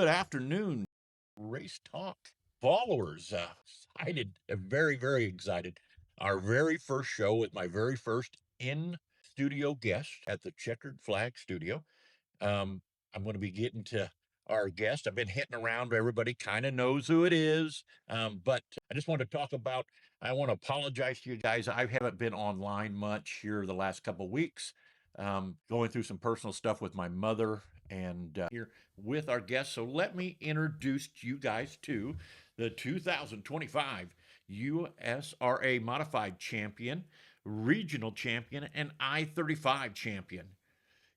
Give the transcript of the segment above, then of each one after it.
Good afternoon, Race Talk followers. Excited, very, very excited. Our very first show with my very first in studio guest at the Checkered Flag Studio. Um, I'm going to be getting to our guest. I've been hitting around. Everybody kind of knows who it is. But I just want to talk about, I want to apologize to you guys. I haven't been online much here the last couple of weeks, going through some personal stuff with my mother and here with our guest. So let me introduce you guys to the 2025 USRA Modified Champion, Regional Champion, and I-35 Champion.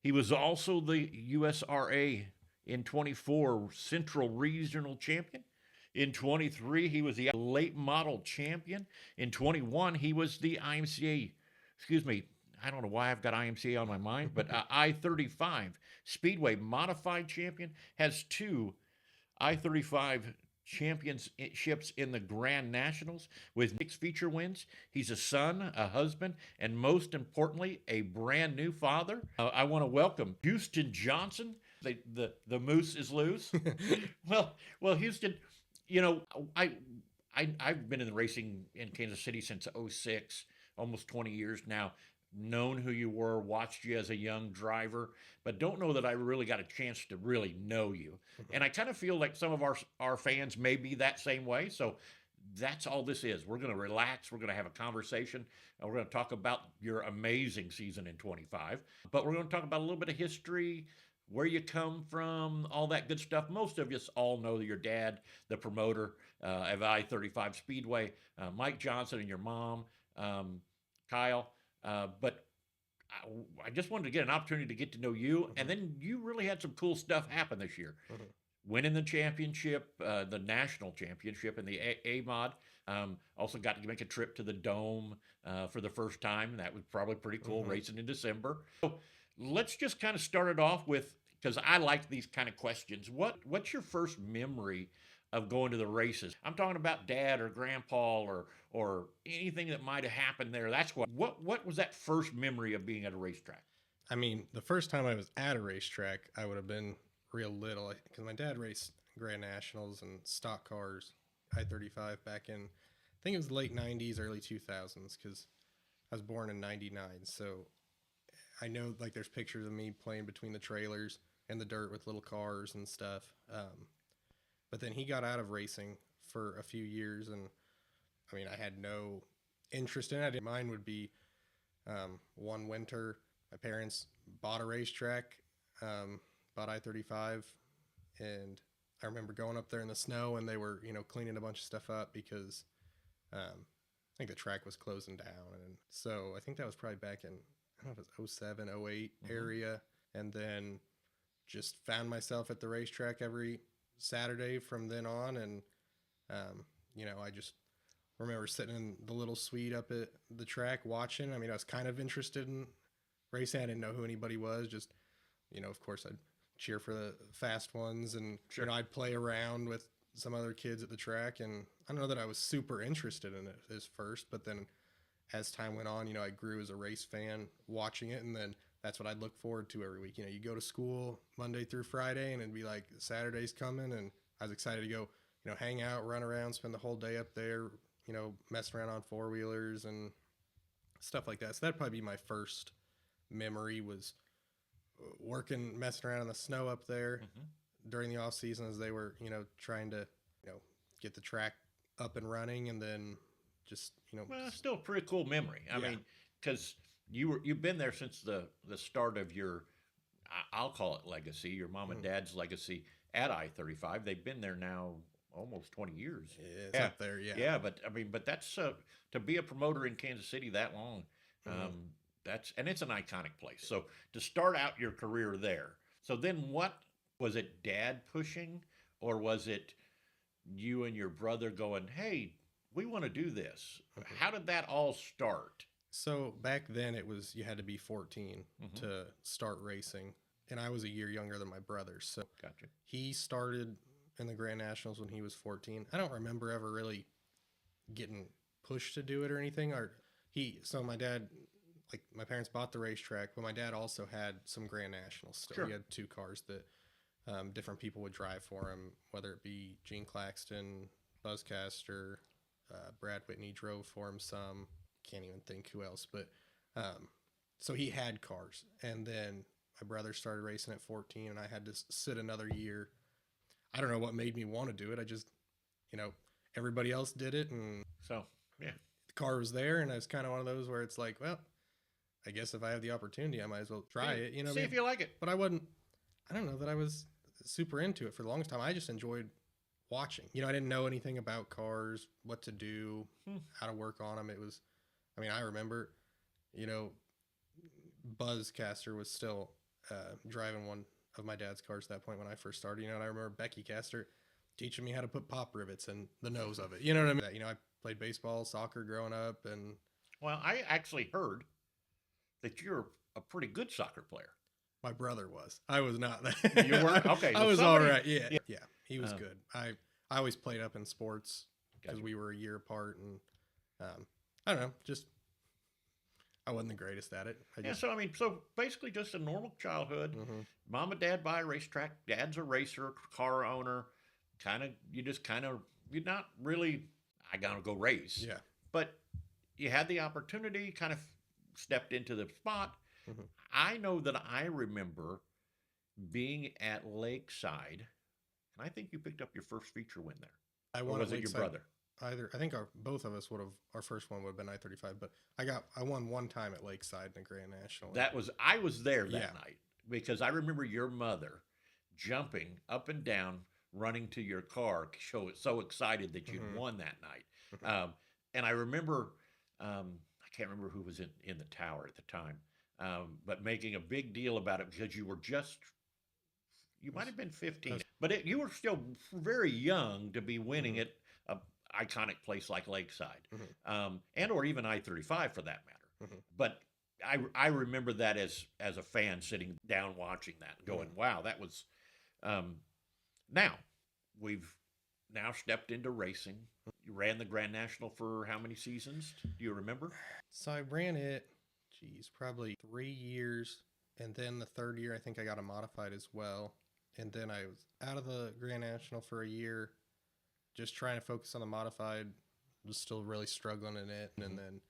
He was also the USRA in 24 Central Regional Champion. In 23, he was the late model champion. In 21, he was the IMCA, excuse me, I don't know why I've got IMCA on my mind, but I-35 Speedway modified champion, has two I-35 championships in the Grand Nationals with 6 feature wins. He's a son, a husband, and most importantly, a brand new father. I want to welcome Houston Johnson. The moose is loose. well, Houston, you know, I've been in the racing in Kansas City since '06, almost 20 years now. Known who you were, watched you as a young driver, but don't know that I really got a chance to really know you. And I kind of feel like some of our fans may be that same way. So that's all this is. We're going to relax. We're going to have a conversation. And we're going to talk about your amazing season in 25. But we're going to talk about a little bit of history, where you come from, all that good stuff. Most of us all know your dad, the promoter of I-35 Speedway, Mike Johnson, and your mom, Kyle. But I just wanted to get an opportunity to get to know you. And then you really had some cool stuff happen this year. Winning the championship, the national championship in the A-Mod. Also got to make a trip to the Dome for the first time. That was probably pretty cool, racing in December. So let's just kind of start it off with, because I like these kind of questions. What's your first memory of going to the races? I'm talking about dad or grandpa or anything that might have happened there. That's what was that first memory of being at a racetrack? I mean, the first time I was at a racetrack, I would have been real little because my dad raced Grand Nationals and stock cars, I-35 back in, I think it was the late 90s, early 2000s, because I was born in 99. So I know like there's pictures of me playing between the trailers and the dirt with little cars and stuff. But then he got out of racing for a few years, and I mean, I had no interest in it. Mine would be one winter, my parents bought a racetrack, bought I-35, and I remember going up there in the snow, and they were, cleaning a bunch of stuff up because I think the track was closing down. And so I think that was probably back in, I don't know if it was 07, 08 area, and then just found myself at the racetrack every Saturday from then on. And, I just remember sitting in the little suite up at the track watching. I mean, I was kind of interested in racing. I didn't know who anybody was. Just, of course, I'd cheer for the fast ones, and Sure. I'd play around with some other kids at the track. And I don't know that I was super interested in it as first, but then as time went on, I grew as a race fan watching it, and then that's what I'd look forward to every week. You go to school Monday through Friday, and it'd be like Saturday's coming, and I was excited to go, hang out, run around, spend the whole day up there, messing around on four-wheelers and stuff like that. So that'd probably be my first memory, was working, messing around in the snow up there during the off season as they were, trying to, get the track up and running, and then just, Well, it's still a pretty cool memory. I Yeah. mean, because you've been there since the start of your, I'll call it legacy, your mom and dad's legacy at I-35. They've been there now almost 20 years. It's up there, yeah. Yeah, but I mean, but that's to be a promoter in Kansas City that long. And it's an iconic place. So to start out your career there. So then what was it, dad pushing, or was it you and your brother going, "Hey, we want to do this"? How did that all start? So back then it was, you had to be 14 to start racing, and I was a year younger than my brother. So Gotcha. he started in the Grand Nationals when he was 14. I don't remember ever really getting pushed to do it or anything. So my dad, like my parents bought the racetrack, but my dad also had some Grand Nationals still. Sure. He had two cars that Different people would drive for him, whether it be Gene Claxton, Buzzcaster, Brad Whitney drove for him some. Can't even think who else, but so he had cars. And then my brother started racing at 14, and I had to sit another year. I don't know what made me want to do it. I just, everybody else did it, and So, yeah. the car was there, and I was kind of one of those where it's like, well, I guess if I have the opportunity, I might as well try it. See if you like it. But I don't know that I was super into it for the longest time. I just enjoyed watching. I didn't know anything about cars, what to do, how to work on them. I remember, Buzzcaster was still driving one of my dad's cars at that point when I first started. And I remember Becky Caster teaching me how to put pop rivets in the nose of it. You know what I mean? I played baseball, soccer growing up, and Well, I actually heard that you're a pretty good soccer player. my brother was. I was not that. You weren't? Okay. I was all right. Yeah. He was Uh, good. I always played up in sports because Gotcha. we were a year apart, and I don't know, just I wasn't the greatest at it. So basically just a normal childhood. Mhm. Mom and dad buy a racetrack. Dad's a racer, car owner. You're not really, I gotta go race. Yeah. But you had the opportunity, kind of stepped into the spot. Mhm. I know that I remember being at Lakeside, and I think you picked up your first feature win there. I Or won was at it your Lakeside. brother? I think both of us would have. Our first one would have been I-35, but I won one time at Lakeside in the Grand National. I was there that Yeah. night because I remember your mother jumping up and down, running to your car, so excited that you'd Mhm. won that night. Mhm. And I remember, I can't remember who was in the tower at the time, but making a big deal about it because you might have been 15, but you were still very young to be winning Mhm. at a iconic place like Lakeside, Mhm. and or even I-35 for that matter. Mhm. But I remember that as a fan sitting down watching that and going, wow, that was. Now we've now stepped into racing. You ran the Grand National for how many seasons? Do you remember? So I ran it, probably 3 years, and then the third year I think I got a modified as well, and then I was out of the Grand National for a year, just trying to focus on the modified. Was still really struggling in it, and then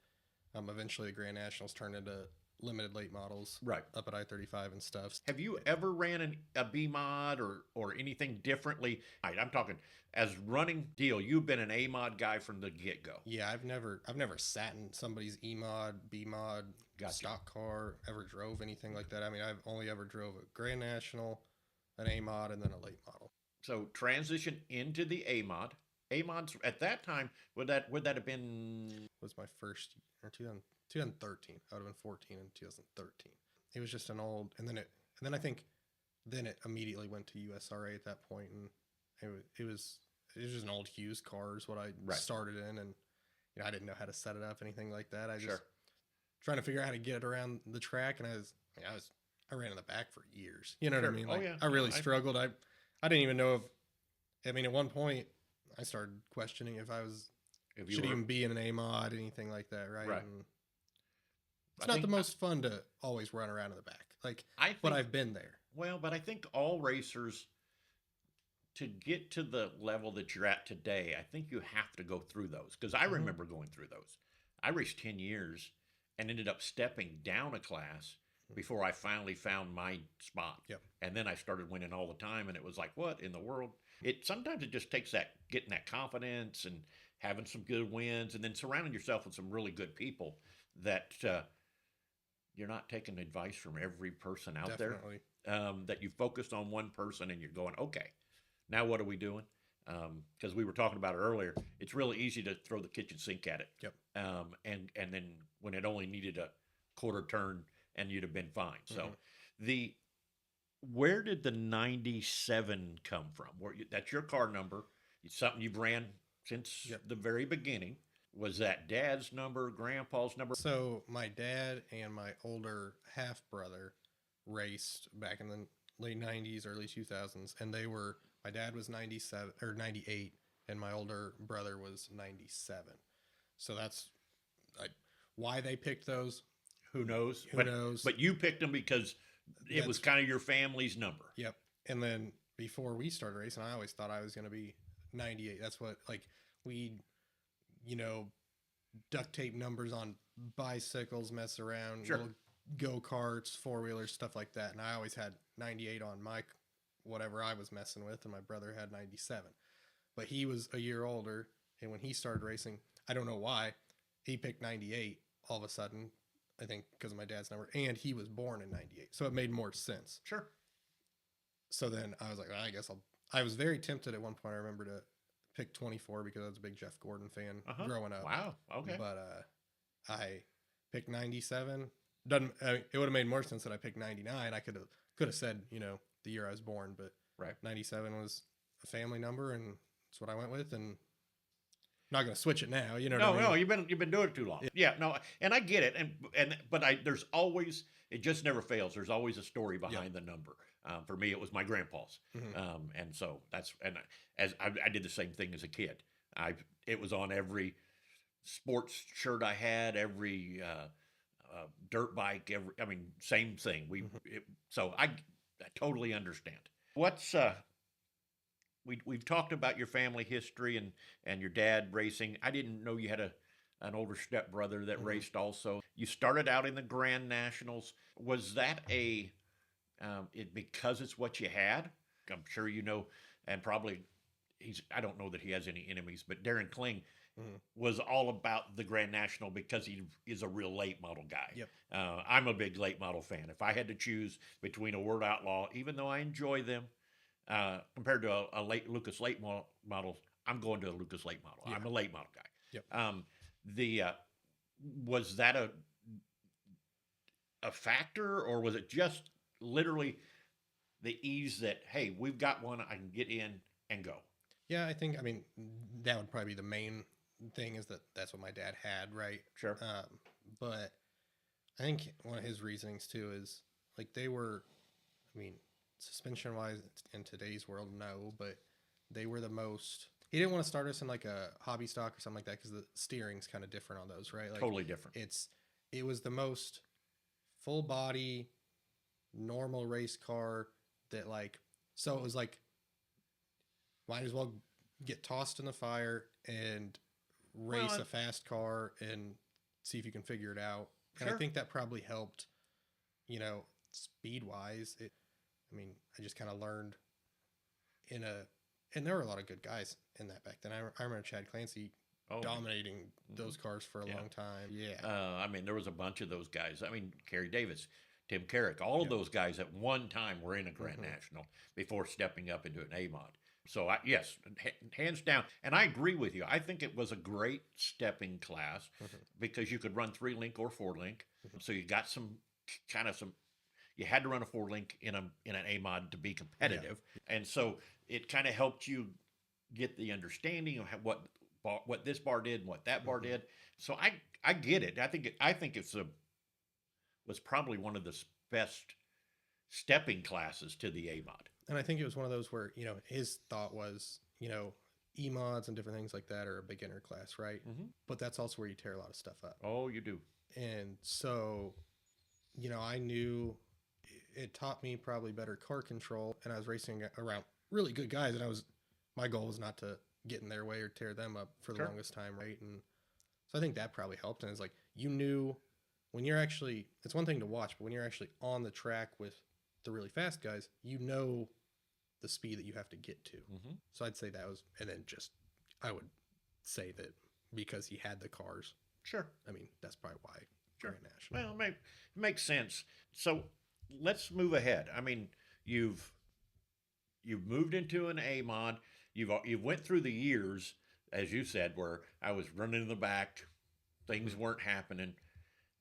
eventually the Grand Nationals turned into limited late models, Right. up at I-35 and stuff. Have you ever ran a B mod or anything differently? I'm talking as running deal. You've been an A mod guy from the get go. Yeah, I've never sat in somebody's E mod, B mod, Gotcha. stock car, ever drove anything like that. I've only ever drove a Grand National, an A mod, and then a late model. So transition into the A mod. A mods at that time would that have been Was my first year, 2013. I would have been 14 in 2013. It was just an old, and then I think then it immediately went to USRA at that point, and it was just an old Hughes car is what I started in, and I didn't know how to set it up, anything like that. I just trying to figure out how to get it around the track, and I ran in the back for years. You know what I mean? Like, I really struggled. I didn't even know at one point I started questioning if I should even be in an A mod, anything like that, right? Right. And it's not the most fun to always run around in the back. But I've been there. Well, but I think all racers, to get to the level that you're at today, I think you have to go through those. Because I remember going through those. I raced 10 years and ended up stepping down a class before I finally found my spot. Yep. And then I started winning all the time, and it was like, what in the world? Sometimes it just takes getting that confidence and having some good wins, and then surrounding yourself with some really good people that you're not taking advice from every person out Definitely. there. That you focused on one person and you're going, okay, now what are we doing? Because we were talking about it earlier. It's really easy to throw the kitchen sink at it. Yep. And then when it only needed a quarter turn and you'd have been fine. So where did the 97 come from? That's your car number. It's something you've ran since the very beginning. Was that dad's number, grandpa's number? So my dad and my older half brother raced back in the late 90s, early 2000s, and my dad was 97 or 98, and my older brother was 97. So that's why they picked those. Who knows? Who knows? But you picked them because it was kind of your family's number. Yep. And then before we started racing, I always thought I was going to be 98. That's what, like, we, you know, duct tape numbers on bicycles, mess around, Sure. little go-karts, four-wheelers, stuff like that. And I always had 98 on my whatever I was messing with, and my brother had 97. But he was a year older, and when he started racing, I don't know why, he picked 98 all of a sudden. I think because of my dad's number, and he was born in 98. So it made more sense. Sure. So then I was like, well, I guess I was very tempted at one point. I remember to pick 24 because I was a big Jeff Gordon fan growing up. Wow. Okay. But I picked 97. Doesn't it would have made more sense that I picked 99. I could have said, you know, the year I was born, but Right. 97 was a family number, and that's what I went with. And I'm not going to switch it now. You know what No, I mean? no, you've been doing it too long. Yeah, no, and I get it, but there's always, it just never fails. There's always a story behind the number. For me, it was my grandpa's, and so as I did the same thing as a kid. It was on every sports shirt I had, every dirt bike, same thing. So I totally understand. What's we've talked about your family history and your dad racing. I didn't know you had an older stepbrother that raced also. You started out in the Grand Nationals. Was that because it's what you had? I'm sure you know, and probably I don't know that he has any enemies, but Darren Kling was all about the Grand National because he is a real late model guy. Yep. I'm a big late model fan. If I had to choose between a World Outlaw, even though I enjoy them, compared to a late Lucas late model, I'm going to a Lucas late model. Yeah. I'm a late model guy. Yep. Was that a factor, or was it just literally the ease that, hey, we've got one, I can get in and go? Yeah, I mean, that would probably be the main thing, is that's what my dad had, right? Sure. But I think one of his reasonings too is, like, they were, I mean, suspension wise in today's world, no, but they were the most. He didn't want to start us in like a hobby stock or something like that because the steering's kind of different on those, right? Like, Totally different. It was the most full body, normal race car that, like, so it was like, might as well get tossed in the fire and race a fast car and see if you can figure it out. And Sure. I think that probably helped, you know, speed wise. I just kind of learned and there were a lot of good guys in that back then. I remember Chad Clancy dominating those cars for a long time. Yeah. There was a bunch of those guys. Kerry Davis, Tim Carrick, all of those guys at one time were in a Grand National before stepping up into an A-Mod. So, yes, hands down. And I agree with you. I think it was a great stepping class because you could run 3-link or 4-link. So you got you had to run a 4-link in an A-Mod to be competitive. Yeah. And so it kind of helped you get the understanding of what this bar did and what that bar did. So I get it. I think was probably one of the best stepping classes to the A-Mod. And I think it was one of those where, you know, his thought was, you know, E-mods and different things like that are a beginner class, right? But that's also where you tear a lot of stuff up. Oh, you do. And so, you know, I knew it taught me probably better car control, and I was racing around really good guys, and my goal was not to get in their way or tear them up for the longest time, right? And so I think that probably helped. And it's like, you knew when you're actually, it's one thing to watch, but when you're actually on the track with the really fast guys, you know the speed that you have to get to. So I'd say that was, and then I would say that because he had the cars. Sure. That's probably why. Sure. Grand National. Well, it makes sense. So let's move ahead. You've moved into an A-Mod. You've went through the years, as you said, where I was running in the back, things weren't happening,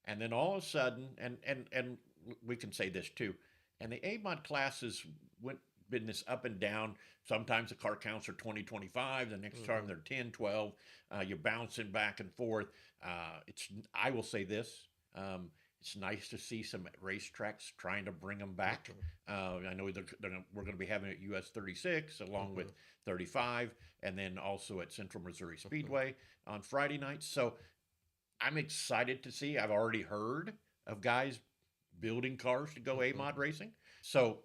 and then all of a sudden, and we can say this too, and the A-Mod classes been this up and down. Sometimes the car counts are 20, 25. The next time they're 10, 12. You're bouncing back and forth. I will say this. It's nice to see some racetracks trying to bring them back. I know we're going to be having it at US 36 along with 35, and then also at Central Missouri Speedway on Friday nights. So I'm excited to see. I've already heard of guys building cars to go A-Mod racing. So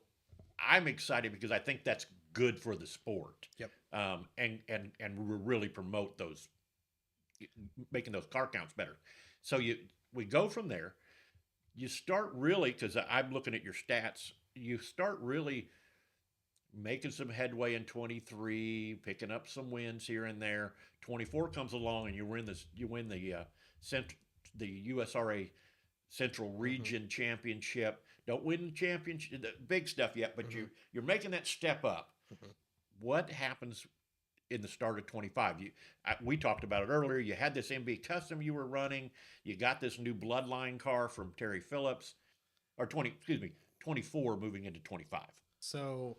I'm excited because I think that's good for the sport. Yep. And really promote those, making those car counts better. So we go from there. You start really, because I'm looking at your stats. You start really making some headway in 23, picking up some wins here and there. 24 comes along and you win this. You win the USRA Central Region Championship. Don't win the championship, the big stuff yet, but you're making that step up. What happens in the start of 25? We talked about it earlier. You had this MB Custom you were running. You got this new Bloodline car from Terry Phillips, or 24 moving into 25. So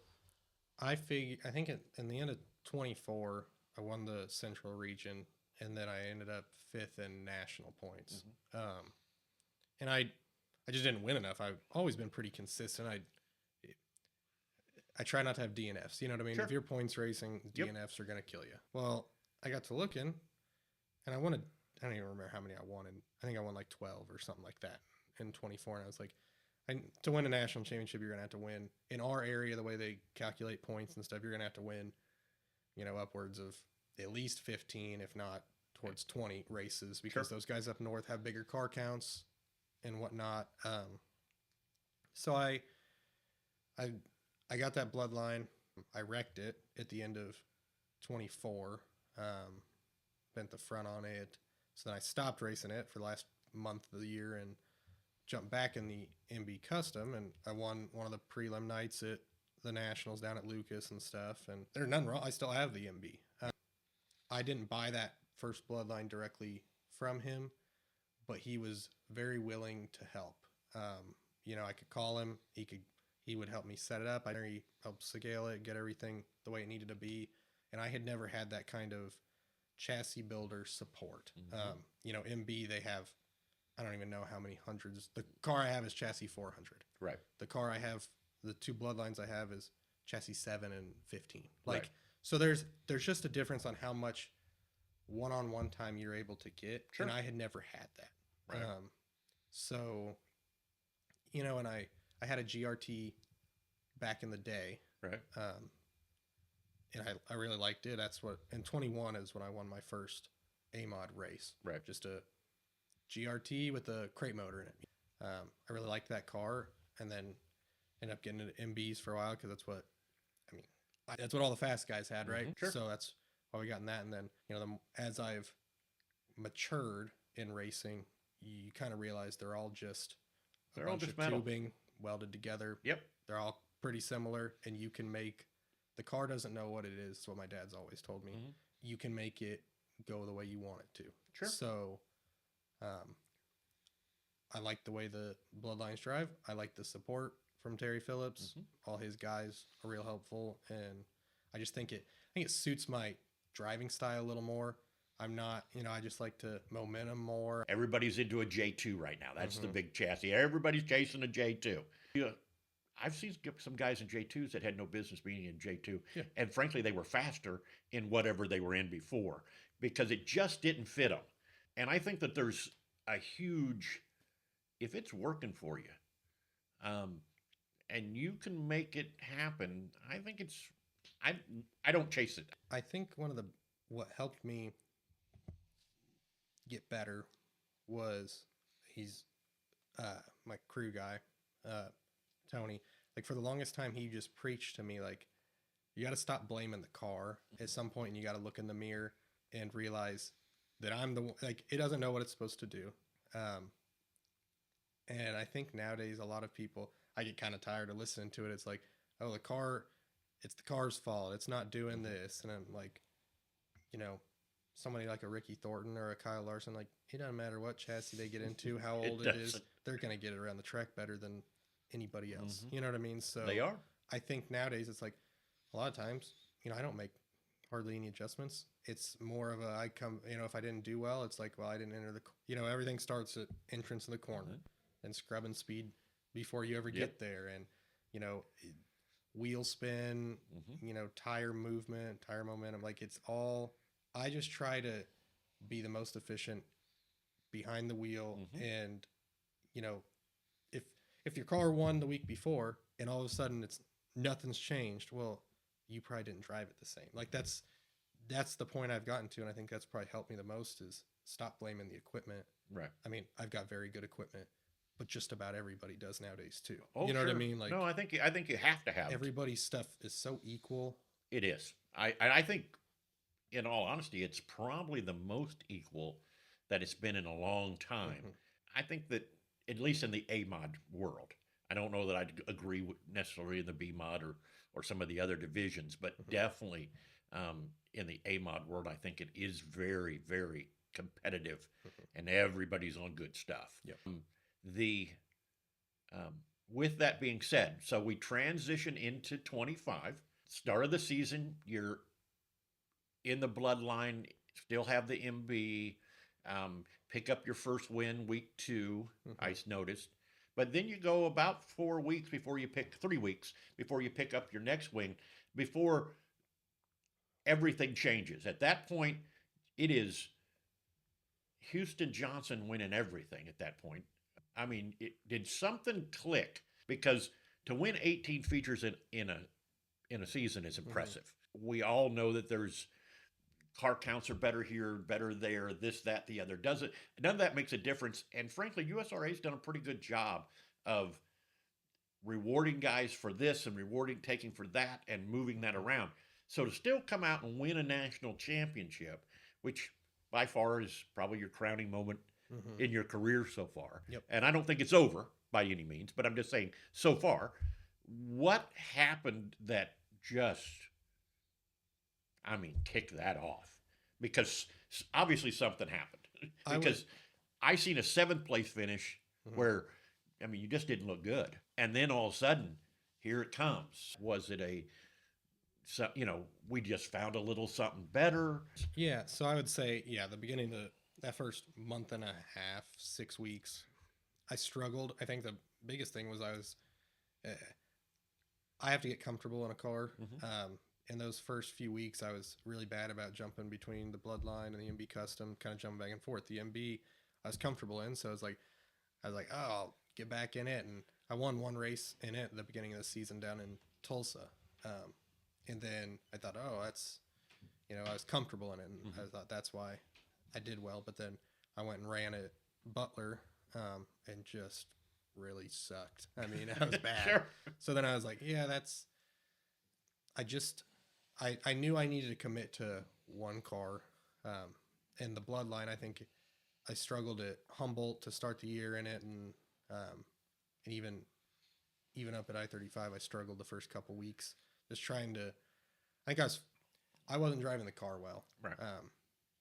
I think in the end of 24, I won the Central Region, and then I ended up 5th in national points. And I just didn't win enough. I've always been pretty consistent. I try not to have DNFs. You know what I mean? Sure. If you're points racing, DNFs are going to kill you. Well, I got to looking, and I wanted, I don't even remember how many I wanted. I think I won like 12 or something like that in 24. And I was like, to win a national championship, you're going to have to win. In our area, the way they calculate points and stuff, you're going to have to win, upwards of at least 15, if not towards 20 races, because those guys up north have bigger car counts and whatnot. So I got that Bloodline. I wrecked it at the end of 24. Bent the front on it. So then I stopped racing it for the last month of the year and jumped back in the MB Custom, and I won one of the prelim nights at the Nationals down at Lucas and stuff. And there's nothing wrong. I still have the MB. I didn't buy that first Bloodline directly from him, but he was very willing to help. I could call him. He would help me set it up. He helped scale it, get everything the way it needed to be. And I had never had that kind of chassis builder support. MB, they have, I don't even know how many hundreds. The car I have is chassis 400. Right. The car I have, the two Bloodlines I have is chassis 7 and 15. Right. So there's just a difference on how much one-on-one time you're able to get. Sure. And I had never had that. Right. And I had a GRT back in the day. Right. And I really liked it. And 21 is when I won my first A-Mod race. Right. Just a GRT with a crate motor in it. I really liked that car, and then ended up getting into MBs for a while because that's what all the fast guys had, right? Sure. So that's why we got in that. And then, as I've matured in racing, you kind of realize they're all just bunch of metal. tubing welded together. Yep. They're all pretty similar, and you can make, the car doesn't know what it is. It's what my dad's always told me. You can make it go the way you want it to. Sure. So I like the way the Bloodlines drive. I like the support from Terry Phillips. All his guys are real helpful, and I just think it suits my driving style a little more. I'm not, I just like to momentum more. Everybody's into a J2 right now. That's the big chassis. Everybody's chasing a J2. Yeah. I've seen some guys in J2s that had no business being in J2. Yeah. And frankly, they were faster in whatever they were in before because it just didn't fit them. And I think that there's a huge, if it's working for you, and you can make it happen, I think I don't chase it. I think what helped me get better was he's my crew guy, Tony. Like, for the longest time, he just preached to me, like, you got to stop blaming the car at some point, and you got to look in the mirror and realize that I'm the one, like, it doesn't know what it's supposed to do. And I think nowadays a lot of people, I get kind of tired of listening to it. It's like, oh, it's the car's fault. It's not doing this. And I'm like, somebody like a Ricky Thornton or a Kyle Larson, like, it doesn't matter what chassis they get into, how old it is, they're going to get it around the track better than anybody else. You know what I mean? So they are. I think nowadays it's like a lot of times, I don't make hardly any adjustments. It's more of if I didn't do well, it's like, well, I didn't enter everything starts at entrance in the corner and scrubbing speed before you ever get there. And, wheel spin, tire movement, tire momentum, like, it's all, I just try to be the most efficient behind the wheel. And, if your car won the week before and all of a sudden it's nothing's changed. Well, you probably didn't drive it the same. Like that's the point I've gotten to, and I think that's probably helped me the most is stop blaming the equipment. Right. I mean, I've got very good equipment, but just about everybody does nowadays too. Oh, You know sure. what I mean? Like, no, I think you have to have it. everybody's stuff is so equal. It is. I think, in all honesty, it's probably the most equal that it's been in a long time. Mm-hmm. I think that, at least in the A mod world, I don't know that I'd agree with necessarily in the B mod or some of the other divisions, but Mm-hmm. definitely in the A mod world, I think it is very, very competitive, Mm-hmm. and everybody's on good stuff. Yep. The with that being said, so we transition into 25. Start of the season, you're in the bloodline, still have the MB, pick up your first win week 2, Mm-hmm. I noticed. But then you go about 4 weeks before you pick 3 weeks before you pick up your next win, before everything changes. At that point, it is Houston Johnson winning everything at that point. I mean, did something click? Because to win 18 features in a season is impressive. Mm-hmm. We all know that there's car counts are better here, better there, this, that, the other. Doesn't none of that makes a difference. And frankly, USRA's done a pretty good job of rewarding guys for this and rewarding taking for that and moving that around. So to still come out and win a national championship, which by far is probably your crowning moment Mm-hmm. in your career so far. Yep. And I don't think it's over by any means, but I'm just saying so far, what happened that just, I mean, kicked that off? Because obviously something happened. Because I seen a 7th place finish mm-hmm. where, I mean, you just didn't look good. And then all of a sudden, here it comes. Was it we just found a little something better? Yeah, so I would say, the beginning of that first month and a half, 6 weeks, I struggled. I think the biggest thing was I have to get comfortable in a car. Mm-hmm. In those first few weeks, I was really bad about jumping between the Bloodline and the MB Custom, kind of jumping back and forth. The MB, I was comfortable in, so I was like, oh, I'll get back in it. And I won one race in it at the beginning of the season down in Tulsa. And then I thought, that's, I was comfortable in it. And mm-hmm. I thought that's why I did well. But then I went and ran at Butler and just really sucked. I mean, I was bad. Sure. So then I was like, I knew I needed to commit to one car. And the Bloodline, I think I struggled at Humboldt to start the year in it. And even up at I-35, I struggled the first couple weeks. Just trying to, I wasn't driving the car well. Right.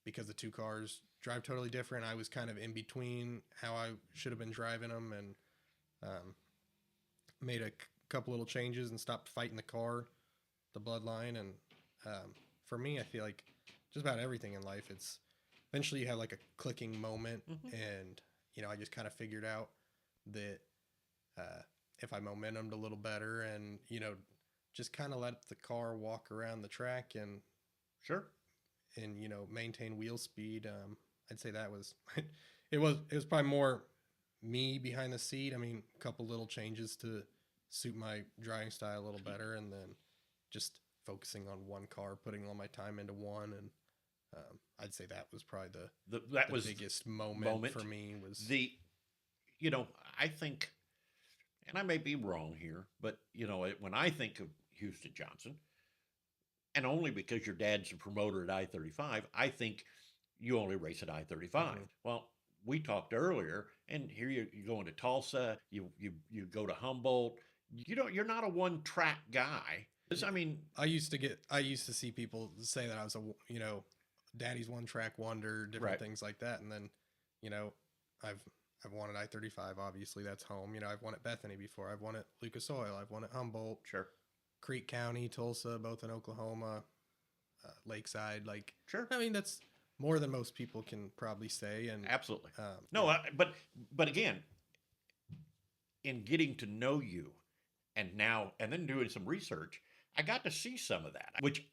Because the two cars drive totally different. I was kind of in between how I should have been driving them and made a couple little changes and stopped fighting the car, the Bloodline. And for me, I feel like just about everything in life, it's eventually you have like a clicking moment. Mm-hmm. And, I just kind of figured out that if I momentumed a little better and, just kind of let the car walk around the track and sure. And, maintain wheel speed. I'd say that was, it was probably more me behind the seat. I mean, a couple little changes to suit my driving style a little better. And then just focusing on one car, putting all my time into one. And I'd say that was probably the biggest moment for me was I think, and I may be wrong here, but when I think of Houston Johnson, and only because your dad's a promoter at I-35, I think you only race at I-35. Mm-hmm. Well, we talked earlier, and here you go into Tulsa, you go to Humboldt. You're not a one-track guy. I mean, I used to see people say that I was a daddy's one-track wonder, different right. things like that, and then I've won at I-35. Obviously, that's home. I've won at Bethany before. I've won at Lucas Oil. I've won at Humboldt. Sure. Creek County, Tulsa, both in Oklahoma, Lakeside. Like, sure. I mean, that's more than most people can probably say. And absolutely. But again, in getting to know you, and then doing some research, I got to see some of that. Which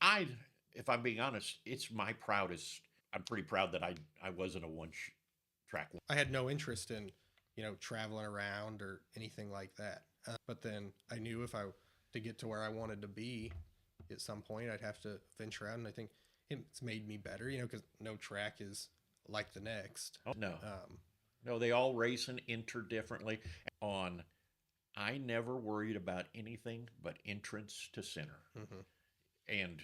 if I'm being honest, it's my proudest. I'm pretty proud that I wasn't a one-track. I had no interest in traveling around or anything like that. But then I knew if I to get to where I wanted to be at some point, I'd have to venture out. And I think it's made me better, because no track is like the next. Oh, no. Um, No, they all race and enter differently. On, I never worried about anything but entrance to center. mhm. And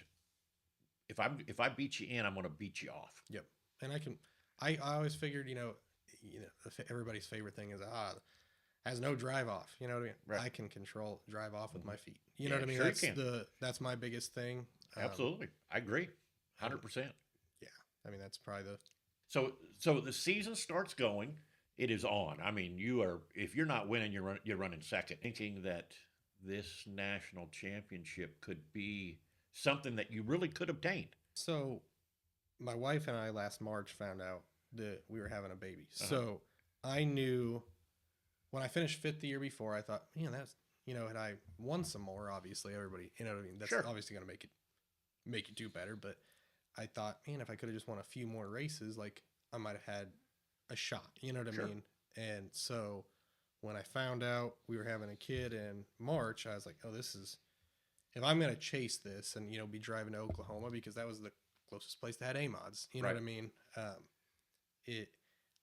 if I beat you in, I'm going to beat you off. Yep. And I always figured, everybody's favorite thing is, has no drive off. You know what I mean? Right. I can control drive off with my feet. You Yeah, know what I mean? sure you That's can. that's my biggest thing. Absolutely. I agree. And 100%. yeah, I mean, that's probably the, So the season starts going. It is on. I mean, if you're not winning, you're running second. Thinking that this national championship could be something that you really could obtain. so my wife and I last March found out that we were having a baby. Uh-huh. So I knew when I finished fifth the year before, I thought, man, that's, had I won some more, obviously everybody, you know what I mean? That's Sure. obviously going to make you do better. But I thought, man, if I could have just won a few more races, like I might have had a shot, you know what I Sure. mean? And so when I found out we were having a kid in March, I was like, oh, this is, if I'm going to chase this and, be driving to Oklahoma, because that was the closest place that had A-mods, you know Right. what I mean?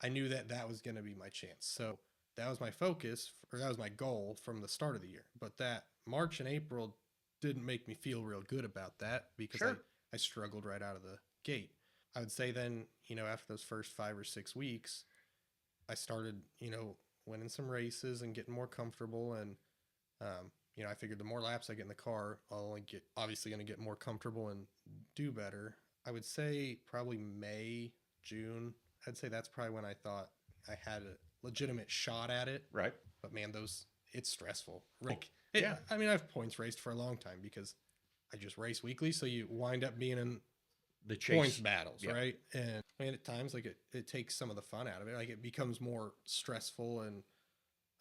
I knew that was going to be my chance. So that was my focus, or that was my goal from the start of the year. But that March and April didn't make me feel real good about that, because Sure. I struggled right out of the gate. I would say then, after those first 5 or 6 weeks, I started, winning some races and getting more comfortable. And, I figured the more laps I get in the car, I'll only get, obviously going to get more comfortable and do better. I would say probably May, June. I'd say that's probably when I thought I had a legitimate shot at it. Right. But man, it's stressful. Rick, yeah. I mean, I've points raced for a long time because I just race weekly. So you wind up being in the chase. points battles, Yep. right? And I mean, at times, like it takes some of the fun out of it. Like it becomes more stressful. And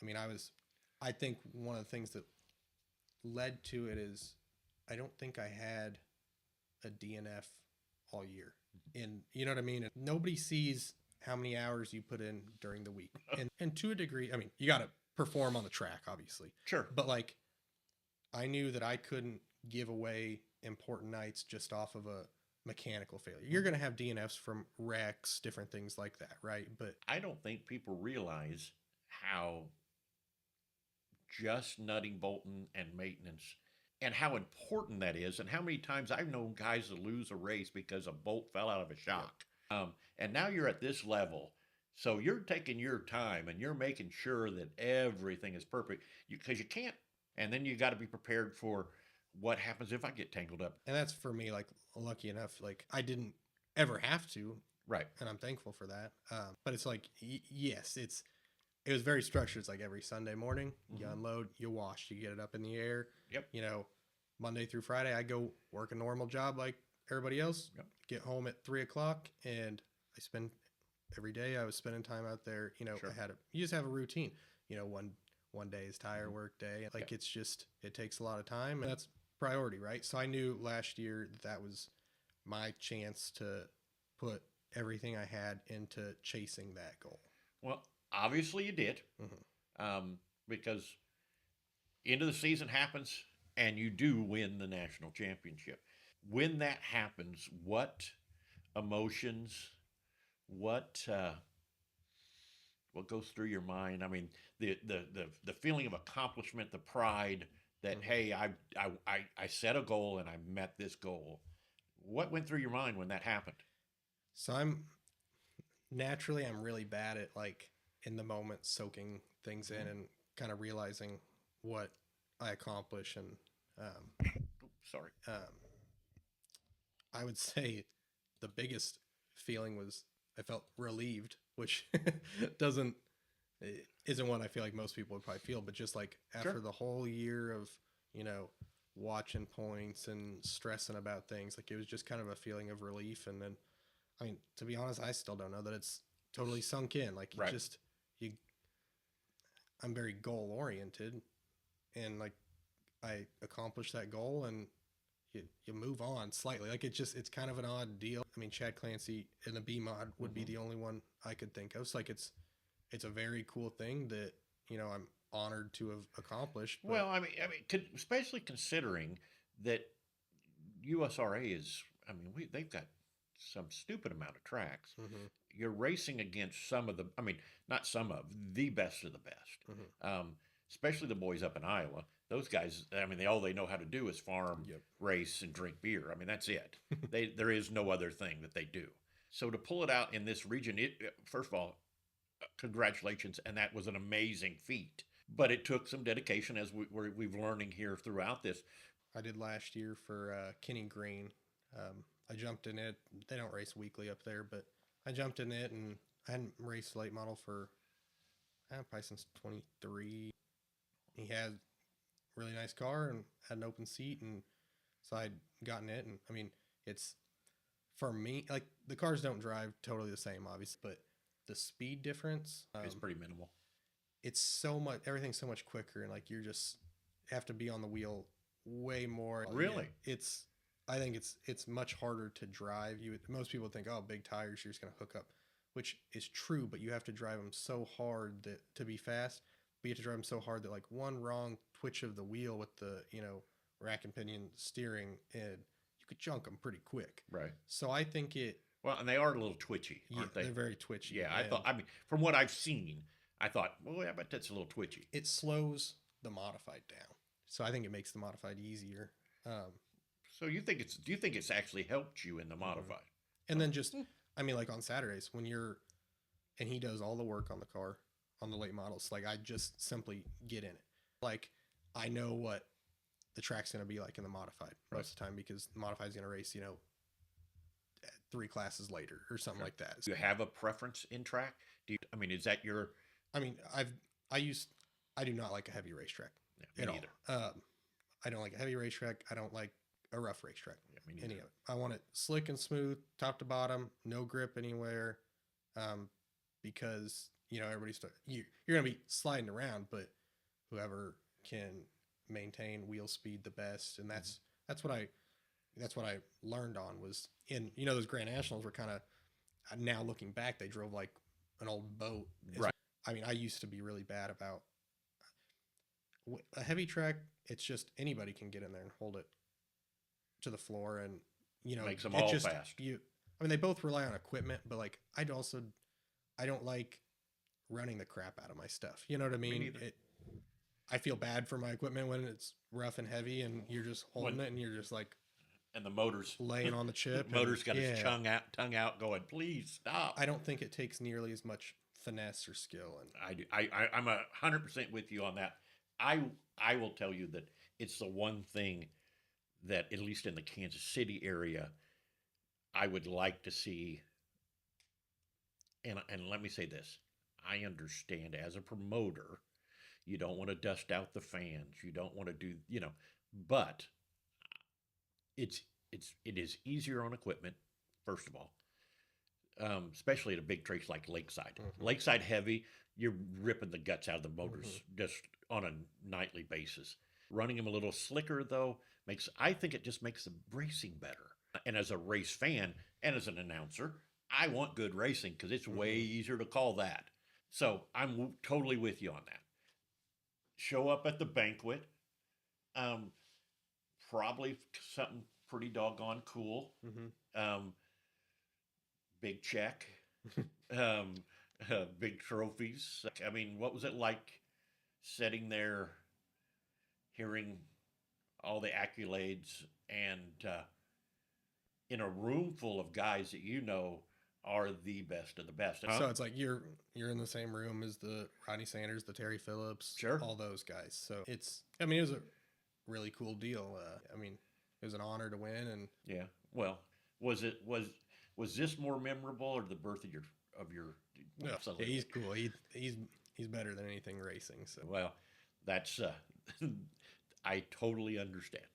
I mean, I think one of the things that led to it is I don't think I had a DNF all year. And you know what I mean? Nobody sees how many hours you put in during the week. And to a degree, I mean, you got to perform on the track, obviously. Sure. But like, I knew that I couldn't give away important nights just off of a mechanical failure. You're going to have DNFs from wrecks, different things like that, right? But I don't think people realize how just nutting, bolting, and maintenance, and how important that is, and how many times I've known guys to lose a race because a bolt fell out of a shock. And now you're at this level, so you're taking your time and you're making sure that everything is perfect because you can't. And then you got to be prepared for what happens if I get tangled up. And that's for me, like, lucky enough, like I didn't ever have to, Right. and I'm thankful for that. But it's like, yes, it was very structured. It's like every Sunday morning, you unload, you wash, you get it up in the air. Yep. Monday through Friday, I go work a normal job like everybody else. Yep. Get home at 3:00, and I spend every day. I was spending time out there. Sure. You just have a routine. One day is tire work day. Like it's just, it takes a lot of time, and that's priority, right? So I knew last year that was my chance to put everything I had into chasing that goal. Well, obviously you did, because end of the season happens and you do win the national championship. When that happens, what emotions, what what goes through your mind? I mean, the feeling of accomplishment, the pride that hey, I set a goal and I met this goal. What went through your mind when that happened? So I'm really bad at, like, in the moment soaking things in and kind of realizing what I accomplish. And Sorry. I would say the biggest feeling was I felt relieved, which isn't what I feel like most people would probably feel, but just like after the whole year of, watching points and stressing about things, like it was just kind of a feeling of relief. And then, I mean, to be honest, I still don't know that it's totally sunk in. Like Right. I'm very goal oriented, and like I accomplished that goal, and you move on slightly. Like it's kind of an odd deal. I mean, Chad Clancy in the B mod would be the only one I could think of. So like it's a very cool thing that, honored to have accomplished. But Well, especially considering that USRA is, they've got some stupid amount of tracks. mhm, You're racing against some of the, not some of, the best of the best. mhm. Especially the boys up in Iowa. Those guys, all they know how to do is farm, Yep. race, and drink beer. That's it. There is no other thing that they do. So to pull it out in this region, first of all, congratulations, and that was an amazing feat. But it took some dedication, as we've learning here throughout this. I did last year for Kenny Green. I jumped in it. They don't race weekly up there, but I jumped in it, and I hadn't raced late model for probably since 23. He had a really nice car and had an open seat, and so I'd gotten it. And it's for me, like, the cars don't drive totally the same, obviously, but the speed difference It's pretty minimal. it's so much, everything's so much quicker, and like you're just have to be on the wheel way more. Really? I think it's much harder to drive. Most people think, oh, big tires, you're just gonna hook up, which is true, but you have to drive them so hard that to be fast, but you have to drive them so hard that like one wrong twitch of the wheel with the rack and pinion steering, and you could junk them pretty quick. Right. So I think it. Well, and they are a little twitchy, aren't they? They're very twitchy. Yeah, I thought. From what I've seen, I thought, well, yeah, but that's a little twitchy. It slows the modified down, so I think it makes the modified easier. So do you think it's actually helped you in the modified? And then just, like on Saturdays when and he does all the work on the car on the late models. Like, I just simply get in it. Like, I know what the track's going to be like in the modified most of the time, because the modified is going to race, 3 classes later or something like that. Do you have a preference in track? Is that your? I do not like a heavy racetrack Yeah, at me all. I don't like a heavy racetrack. I don't like a rough racetrack. Yeah, me neither. Any of it. I want it slick and smooth, top to bottom, no grip anywhere, because everybody's you're gonna be sliding around, but whoever can maintain wheel speed the best, and that's what I learned on was in those Grand Nationals were kind of, now looking back, they drove like an old boat. Right. I used to be really bad about a heavy track. It's just anybody can get in there and hold it to the floor, and makes them all just, fast. They both rely on equipment, but like I don't like running the crap out of my stuff. You know what I mean? I feel bad for my equipment when it's rough and heavy, and you're just holding it, and you're just like, and the motor's laying on the chip. Motor's got its tongue out, going, please stop. I don't think it takes nearly as much finesse or skill. And I do. I'm 100% with you on that. I will tell you that it's the one thing that, at least in the Kansas City area, I would like to see. And let me say this: I understand as a promoter, you don't want to dust out the fans, you don't want to do, but it is easier on equipment, first of all. Especially at a big trace like Lakeside. Mhm. Lakeside heavy, you're ripping the guts out of the motors just on a nightly basis. Running them a little slicker, though, I think it just makes the racing better. And as a race fan and as an announcer, I want good racing because it's way easier to call that. So I'm totally with you on that. Show up at the banquet. Probably something pretty doggone cool. Big check, big trophies. What was it like sitting there, hearing all the accolades, and in a room full of guys that are the best of the best? So it's like you're in the same room as the Rodney Sanders, the Terry Phillips, Sure, all those guys. So it was a really cool deal. It was an honor to win, and yeah. Well, was this more memorable, or the birth of your? No, yeah, he's cool. He's better than anything racing. So well, that's I totally understand.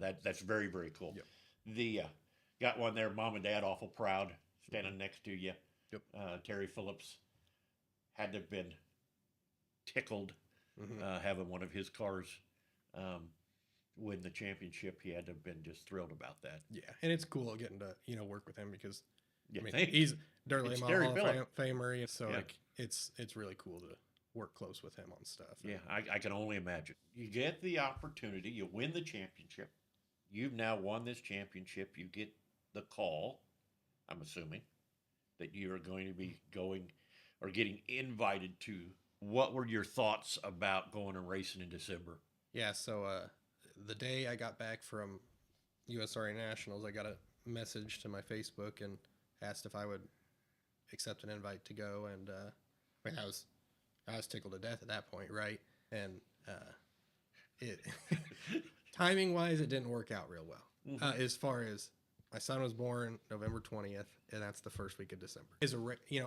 That's very, very cool. Yep. The got one there. Mom and Dad awful proud standing next to you. Yep. Terry Phillips had to have been tickled having one of his cars win the championship. He had to have been just thrilled about that. Yeah, and it's cool getting to work with him because Yeah, he's Dirt Late Model Hall of Phillips. Famer, so like it's really cool to work close with him on stuff. Yeah, I can only imagine. You get the opportunity, you win the championship. You've now won this championship. You get the call, I'm assuming, that you are going to be going or getting invited to. What were your thoughts about going and racing in December? Yeah, so the day I got back from USRA Nationals, I got a message to my Facebook and asked if I would accept an invite to go, and I mean, I was tickled to death at that point, right? And it timing wise, it didn't work out real well. Mm-hmm. As far as my son was born November 20th, and that's the first week of December.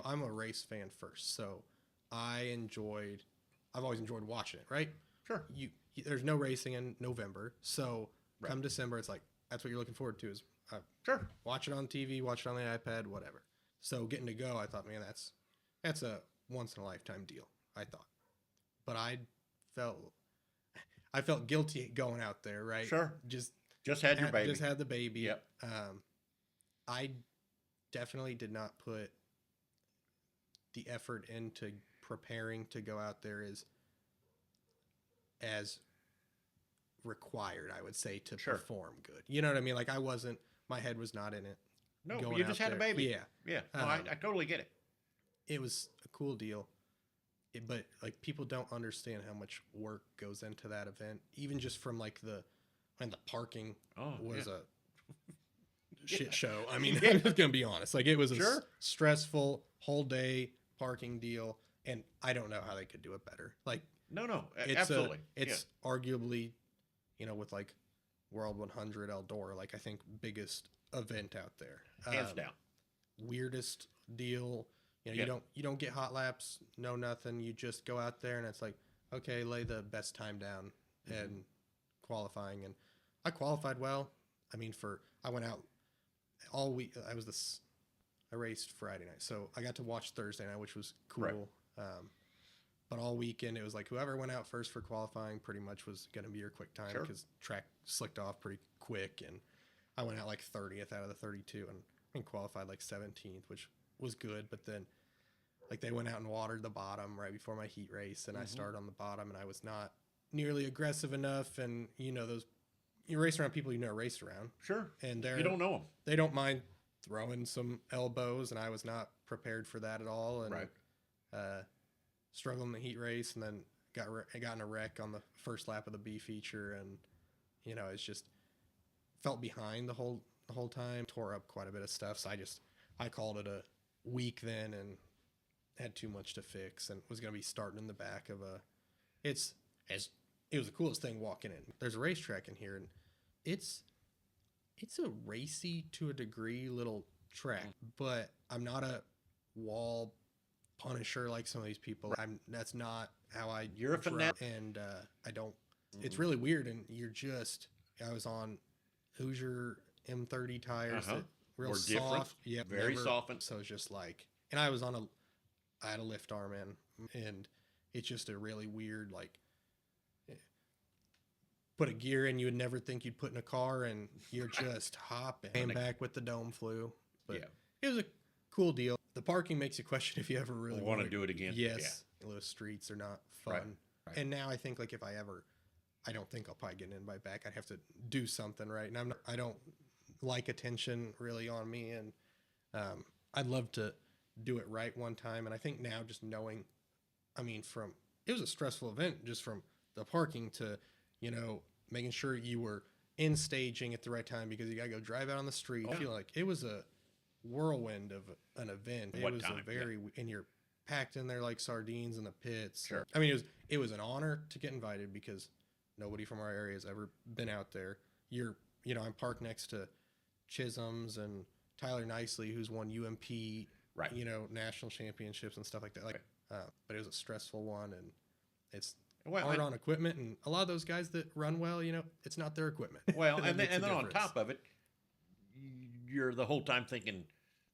I'm a race fan first, so I've always enjoyed watching it, right? Sure. There's no racing in November, so Right. come December, it's like that's what you're looking forward to is Sure. watch it on TV, watch it on the iPad, whatever. So getting to go, I thought, man, that's a once in a lifetime deal. I thought, but I felt guilty going out there, right? Sure. Just had your baby. Just had the baby. Yep. I definitely did not put the effort into preparing to go out there as required, I would say, to Sure. perform good. You know what I mean? Like my head was not in it. No, going you out just had a there. baby. Yeah. Yeah. No, I totally get it. It was a cool deal. But like people don't understand how much work goes into that event. Even just from like the parking was a shit show. I mean, I'm just gonna be honest. Like it was a stressful whole day parking deal, and I don't know how they could do it better. Like no, absolutely. It's arguably, with like World 100 Eldora, like I think biggest event out there, Hands down. Weirdest deal. You don't get hot laps, no nothing. You just go out there and it's like, okay, lay the best time down and qualifying. And I qualified well. I mean, I went out all week. I raced Friday night, so I got to watch Thursday night, which was cool. Right. But all weekend it was like whoever went out first for qualifying pretty much was going to be your quick time because track slicked off pretty quick. And I went out like 30th out of the 32 and qualified like 17th, which was good. But then like they went out and watered the bottom right before my heat race, and I started on the bottom, and I was not nearly aggressive enough. And you race around people race around. Sure. And you don't know them. They don't mind throwing some elbows, and I was not prepared for that at all. And struggled in the heat race, and then got in a wreck on the first lap of the B feature, and it's just felt behind the whole time, tore up quite a bit of stuff. So I called it a week then, and had too much to fix, and was going to be starting in the back of it was the coolest thing walking in. There's a racetrack in here, and it's a racy to a degree little track, but I'm not a wall punisher like some of these people. That's not how I. You're a fanatic, and I don't. It's really weird, and I was on Hoosier M30 tires, that real Or soft, very softened. So it's just like, and I had a lift arm and it's just a really weird, like, put a gear in you would never think you'd put in a car, and you're just hopping. Came back with the dome flu, but it was a cool deal. The parking makes you question if you ever really want to do it again. Yes, those streets are not fun. Right. And now I think like I don't think I'll probably get an invite back. I'd have to do something right, and I don't like attention really on me, and I'd love to do it right one time. And I think now just knowing, it was a stressful event just from the parking to, making sure you were in staging at the right time because you got to go drive out on the street. I feel like it was a whirlwind of an event. And you're packed in there like sardines in the pits. Sure. It was an honor to get invited because nobody from our area has ever been out there. I'm parked next to Chisholm's and Tyler Nicely, who's won UMP, national championships and stuff like that. But it was a stressful one, and it's hard on equipment, and a lot of those guys that run well, it's not their equipment. Well, and then on top of it, you're the whole time thinking,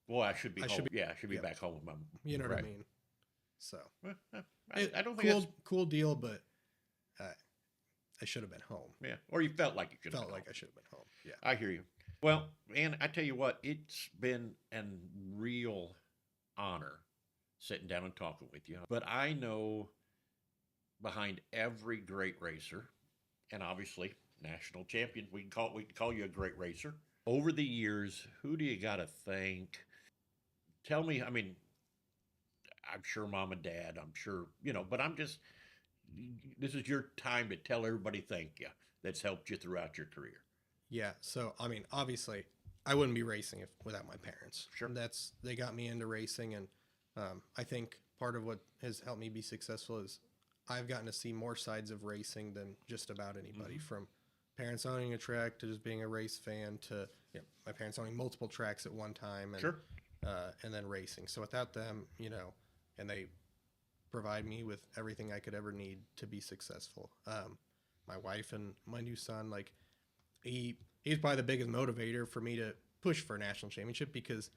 "Boy, I should be home. I should be back home with my." You know what I mean? So I don't think cool deal, but I should have been home. Yeah, or you felt like you should. Felt like I should have been home. Yeah, I hear you. Well, and I tell you what, it's been a real honor sitting down and talking with you. But I know behind every great racer, and obviously national champion. We can call you a great racer. Over the years, who do you got to thank? Tell me. I mean, I'm sure mom and dad. I'm sure but I'm just. This is your time to tell everybody thank you. That's helped you throughout your career. Yeah. So I mean, obviously, I wouldn't be racing without my parents. Sure. They got me into racing, and I think part of what has helped me be successful is I've gotten to see more sides of racing than just about anybody. From parents owning a track to just being a race fan to my parents owning multiple tracks at one time, and Sure. and then racing. So without them, and they provide me with everything I could ever need to be successful. My wife and my new son, like he's probably the biggest motivator for me to push for a national championship, because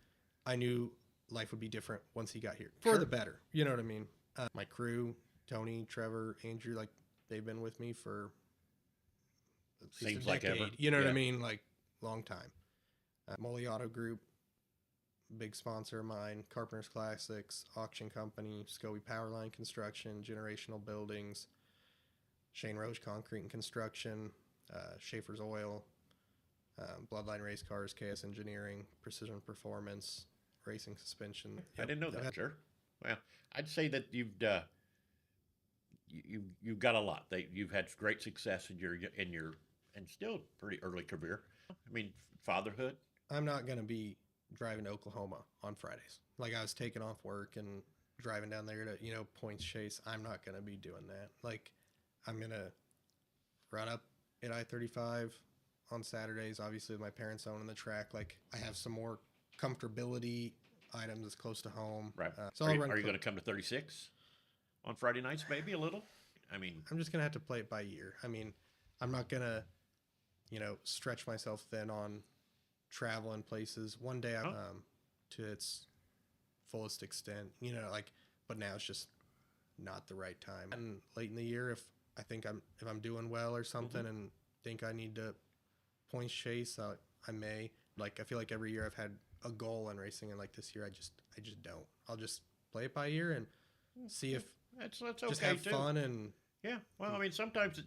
I knew life would be different once he got here for Sure. the better. You know what I mean? My crew, Tony, Trevor, Andrew, like they've been with me for at least Seems a like decade. ever. You know what I Yeah. mean? Like long time. Molly Auto Group, big sponsor of mine. Carpenters Classics, Auction Company, Scobie Powerline Construction, Generational Buildings, Shane Roche Concrete and Construction, Schaefer's Oil, Bloodline Race Cars, KS Engineering, Precision Performance, Racing Suspension. I didn't know that. Sure. Well, I'd say that you've got a lot. You've had great success in your and still pretty early career. I mean, fatherhood. I'm not going to be driving to Oklahoma on Fridays. Like I was taking off work and driving down there to, points chase. I'm not going to be doing that. Like I'm going to run up at I-35 on Saturdays, obviously with my parents owning the track. Like I have some more comfortability items that's close to home. Right. So Are I'll you, run are you going to come to 36 on Friday nights? Maybe a little. I mean, I'm just going to have to play it by ear. I mean, I'm not going to, stretch myself thin on traveling places. One day to its fullest extent, but now it's just not the right time. And late in the year, if I'm doing well or something and think I need to points chase, I may. Like I feel like every year I've had a goal in racing, and like this year I just don't. I'll just play it by ear and see if that's okay just have too. fun. And Yeah. Well, I mean, sometimes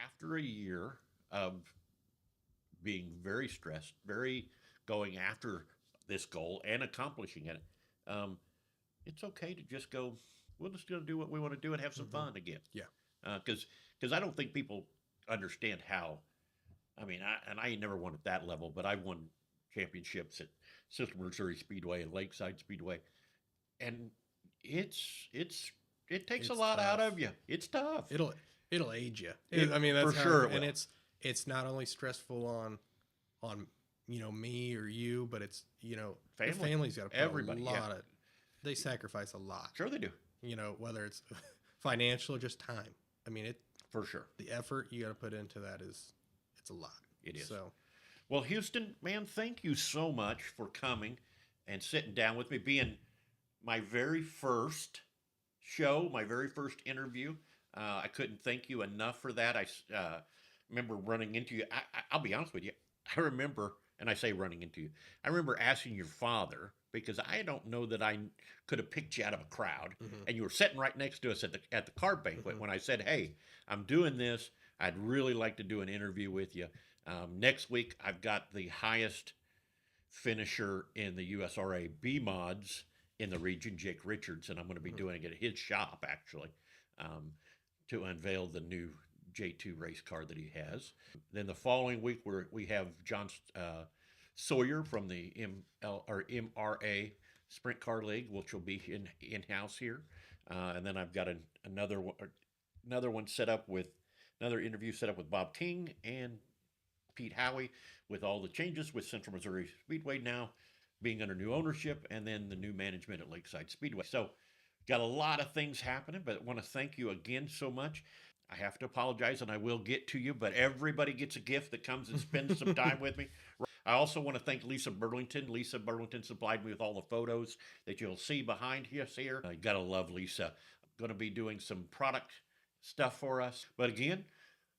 after a year of being very stressed, very going after this goal and accomplishing it, um, it's okay to just go. We're just going to do what we want to do and have some fun again. Yeah. Because I don't think people understand how. I mean, I never won at that level, but I won championships at Central Missouri Speedway and Lakeside Speedway, and it takes a It's lot out tough. of you. It's tough. It'll age you. It- I mean, that's for how, sure it and will. it's not only stressful on me or you, but it's the Family. family's got to put Everybody, a yeah. lot of. They sacrifice a lot. Sure they do. Whether it's financial or just time. I mean, For sure. the effort you got to put into that it's a lot. It is. So Well, Houston, man, thank you so much for coming and sitting down with me, being my very first show, my very first interview. I couldn't thank you enough for that. I remember running into you. I'll be honest with you. I remember, and I say running into you, I remember asking your father, because I don't know that I could have picked you out of a crowd, and you were sitting right next to us at the car banquet when I said, "Hey, I'm doing this. I'd really like to do an interview with you. Next week, I've got the highest finisher in the USRA B mods in the region, Jake Richards, and I'm going to be doing it at his shop actually um, to unveil the new J2 race car that he has. Then the following week, we have John Sawyer from the MRA Sprint Car League, which will be in house here, and then I've got another one set up with another interview set up with Bob King and Pete Howie, with all the changes with Central Missouri Speedway now being under new ownership, and then the new management at Lakeside Speedway. So, got a lot of things happening, but I want to thank you again so much. I have to apologize, and I will get to you, but everybody gets a gift that comes and spends some time with me. I also want to thank Lisa Burlington. Lisa Burlington supplied me with all the photos that you'll see behind us here. You gotta love Lisa. I'm going to be doing some product stuff for us. But again,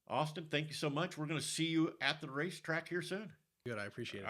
Austin, thank you so much. We're going to see you at the racetrack here soon. good. I appreciate it.